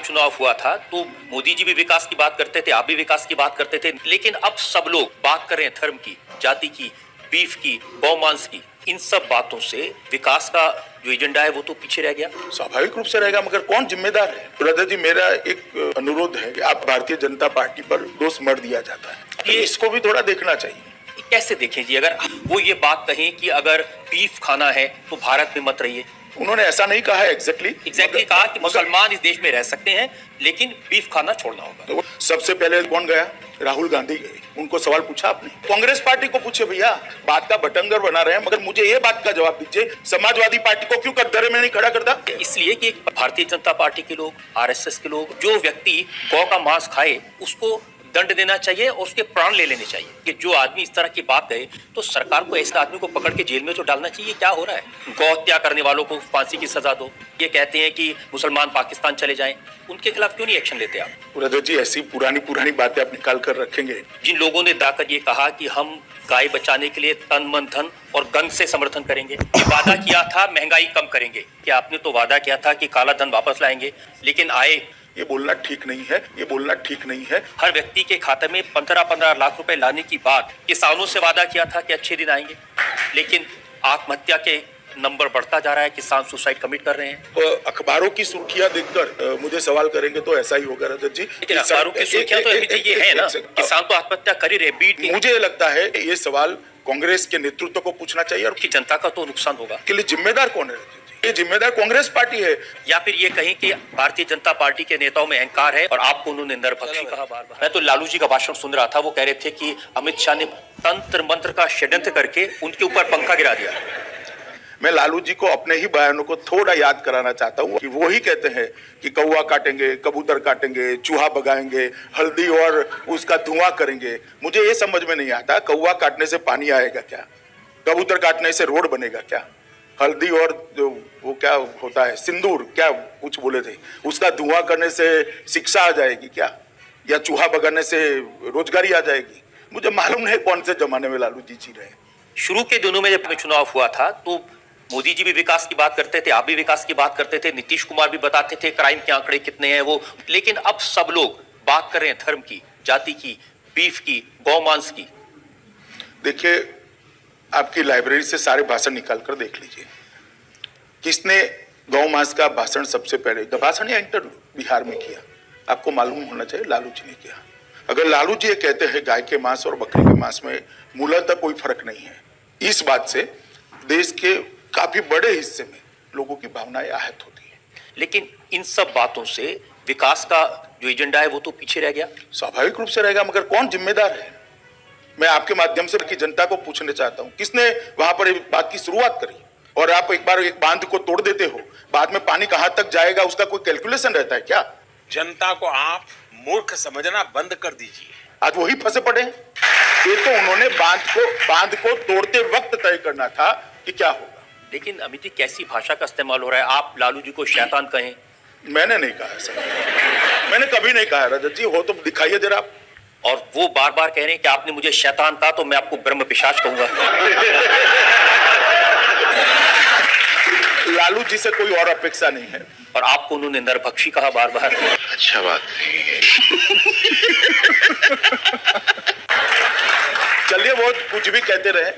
चुनाव हुआ था तो मोदी जी भी विकास की बात करते थे, आप भी विकास की बात करते थे, लेकिन अब सब लोग बात कर रहे हैं धर्म की, जाति की, बीफ की, गौमांस की। इन सब बातों से विकास का जो एजेंडा है वो तो पीछे रह गया। स्वाभाविक रूप से रहेगा, मगर कौन जिम्मेदार है? ब्रदर जी, मेरा एक अनुरोध है कि आप भारतीय जनता पार्टी पर दोष मत दिया जाता है, ये इसको भी थोड़ा देखना चाहिए। कैसे देखें जी, अगर वो ये बात कहें कि अगर बीफ खाना है तो भारत में मत रहिए। उन्होंने ऐसा नहीं कहा है एग्जैक्टली कहा कि मुसलमान इस देश में रह सकते हैं लेकिन बीफ खाना छोड़ना होगा। तो सबसे पहले कौन गया? राहुल गांधी गए, उनको सवाल पूछा आपने? कांग्रेस पार्टी को पूछे, भैया बात का बटंगर बना रहे हैं, मगर मुझे ये बात का जवाब दीजिए, समाजवादी पार्टी को क्यों कटघरे में नहीं खड़ा करता? इसलिए कि भारतीय जनता पार्टी के लोग, आरएसएस के लोग, जो व्यक्ति गौ का मांस खाए उसको दंड देना चाहिए और उसके प्राण ले लेने चाहिए। कि जो आदमी इस तरह की बात कहे तो सरकार को ऐसे आदमी को पकड़ के जेल में तो डालना चाहिए। क्या हो रहा है? गौ हत्या करने वालों को फांसी की सजा दो। ये कहते हैं कि मुसलमान पाकिस्तान चले जाएं, उनके खिलाफ क्यों नहीं एक्शन लेते आप? ब्रदर जी, ऐसी पुरानी बातें आप निकाल कर रखेंगे? जिन लोगों ने दाकर ये कहा कि हम गाय बचाने के लिए तन मन धन और गंग से समर्थन करेंगे, वादा किया था महंगाई कम करेंगे, क्या आपने तो वादा किया था कि काला धन वापस लाएंगे, लेकिन आए। ये बोलना ठीक नहीं है, ये बोलना ठीक नहीं है। हर व्यक्ति के खाते में 15-15 लाख रुपए लाने की बात किसानों से वादा किया था कि अच्छे दिन आएंगे, लेकिन आत्महत्या के नंबर बढ़ता जा रहा है, किसान सुसाइड कमिट कर रहे हैं। तो अखबारों की सुर्खियां देखकर मुझे सवाल करेंगे तो ऐसा ही होगा रजत जी। लेकिन अखबारों की सुर्खियां तो ये है ना, किसान तो आत्महत्या कर ही रहे। बीट मुझे लगता है ये सवाल कांग्रेस के नेतृत्व को पूछना चाहिए, और जनता का तो नुकसान होगा। के लिए जिम्मेदार कौन है? ये जिम्मेदार कांग्रेस पार्टी है। या फिर ये कहें कि भारतीय जनता पार्टी के नेताओं में अहंकार है और आपको उन्होंने नरभक्षी कहा बार-बार। मैं तो लालू जी का भाषण सुन रहा था, वो कह रहे थे कि अमित शाह ने तंत्र मंत्र का षड्यंत्र करके उनके ऊपर पंखा गिरा दिया। मैं लालू जी को अपने ही बयानों को थोड़ा याद कराना चाहता हूँ कि वो ही कहते हैं कि कौवा काटेंगे, कबूतर काटेंगे, चूहा भगाएंगे, हल्दी और उसका धुआं करेंगे। मुझे ये समझ में नहीं आता, कौवा काटने से पानी आएगा क्या? कबूतर काटने से रोड बनेगा क्या? हल्दी और जो वो क्या होता है, सिंदूर, क्या कुछ बोले थे, उसका धुआं करने से शिक्षा आ जाएगी क्या? या चूहा भगाने से रोजगारी आ जाएगी? मुझे मालूम नहीं कौन से जमाने में लालू जी जी रहे। शुरू के दिनों में जब चुनाव हुआ था तो मोदी जी भी विकास की बात करते थे, आप भी विकास की बात करते थे, नीतीश कुमार भी बताते थे क्राइम के आंकड़े कितने हैं वो, लेकिन अब सब लोग बात कर रहे हैं धर्म की, जाति की, बीफ की, गौमांस की। देखिए, आपकी लाइब्रेरी से सारे भाषण निकाल कर देख लीजिए, किसने गौ मांस का भाषण सबसे पहले, भाषण या इंटरव्यू बिहार में किया? आपको मालूम होना चाहिए, लालू जी ने किया। अगर लालू जी ये कहते हैं गाय के मांस और बकरी के मांस में मूलतः कोई फर्क नहीं है, इस बात से देश के काफी बड़े हिस्से में लोगों की भावनाएं आहत होती है। लेकिन इन सब बातों से विकास का जो एजेंडा है वो तो पीछे रह गया। स्वाभाविक रूप से रहेगा, मगर कौन जिम्मेदार है? मैं आपके माध्यम से की जनता को पूछना चाहता हूं, किसने वहां पर बात की शुरुआत करी? और आप एक बार एक बांध को तोड़ देते हो, बाद में पानी कहां तक जाएगा उसका कोई कैलकुलेशन रहता है क्या? जनता को आप मूर्ख समझना बंद कर दीजिए। आज वही फंसे पड़े हैं। ये तो उन्होंने बांध को तोड़ते वक्त तय करना था कि क्या होगा। लेकिन अमित जी, कैसी भाषा का इस्तेमाल हो रहा है? आप लालू जी को शैतान कहें। मैंने नहीं कहा सर, मैंने कभी नहीं कहा। रजत जी, हो तो दिखाइए जरा। और वो बार बार कह रहे हैं कि आपने मुझे शैतान कहा तो मैं आपको ब्रह्म पिशाच कहूंगा। लालू जी से कोई और अपेक्षा नहीं है। और आपको उन्होंने नरभक्षी कहा बार बार। अच्छा बात नहीं है। चलिए, वो कुछ भी कहते रहे,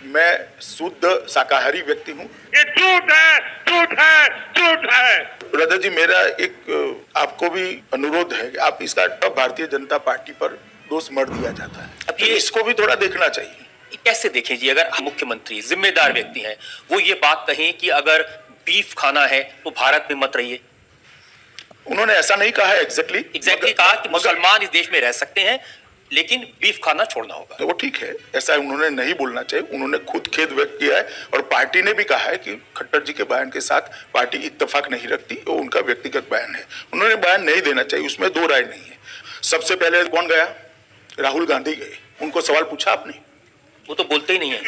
मैं शुद्ध शाकाहारी व्यक्ति हूँ। ये झूठ है, झूठ है, झूठ है। ब्रदर जी, मेरा एक आपको भी अनुरोध है कि आप इसका भारतीय जनता पार्टी पर दोष मत दिया जाता है। अब ये इसको भी थोड़ा देखना चाहिए। कैसे देखें जी, अगर मुख्यमंत्री जिम्मेदार व्यक्ति हैं, वो ये बात कहें कि अगर बीफ खाना है तो भारत में मत रहिए। उन्होंने ऐसा नहीं कहा है एग्जैक्टली कहा कि मुसलमान इस देश में रह सकते हैं लेकिन बीफ खाना छोड़ना होगा। तो वो ठीक है, ऐसा उन्होंने नहीं बोलना चाहिए। उन्होंने खुद खेद व्यक्त किया है और पार्टी ने भी कहा है कि खट्टर जी के बयान के साथ पार्टी इत्तेफाक नहीं रखती, वो उनका व्यक्तिगत बयान है। उन्होंने बयान नहीं देना चाहिए, उसमें दो राय नहीं है। सबसे पहले कौन गया? राहुल गांधी गए, उनको सवाल पूछा आपने? वो तो बोलते ही नहीं है।